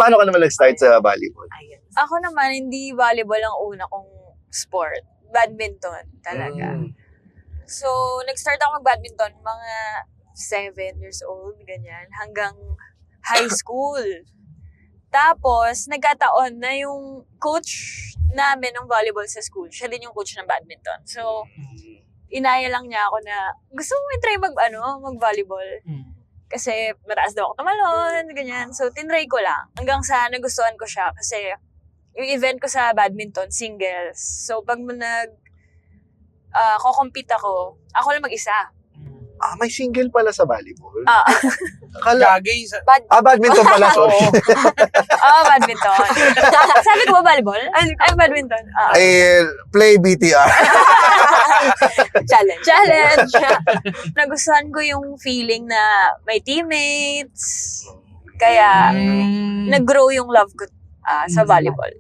paano ka naman nag-start sa volleyball? Ayun. Ako naman, hindi volleyball ang una kong sport. Badminton talaga. So, nag-start ako mag-badminton mga 7 years old, ganyan, hanggang high school. Tapos, nagkataon na yung coach namin ng volleyball sa school, siya din yung coach ng badminton. So, inaya lang niya ako na, gusto mo i-try mag-volleyball? Kasi mataas daw ako tumalon, ganyan. So, tinry ko lang. Hanggang sa nagustuhan ko siya kasi yung event ko sa badminton, singles. So, pag ko-compete ako lang mag-isa. May single pala sa volleyball. Gagay sa... Badminton pala, sorry. Badminton. Sabi ko ba volleyball? Ay, badminton. Play BTR. Challenge. Nagustuhan ko yung feeling na may teammates. Kaya, nag-grow yung love ko sa volleyball.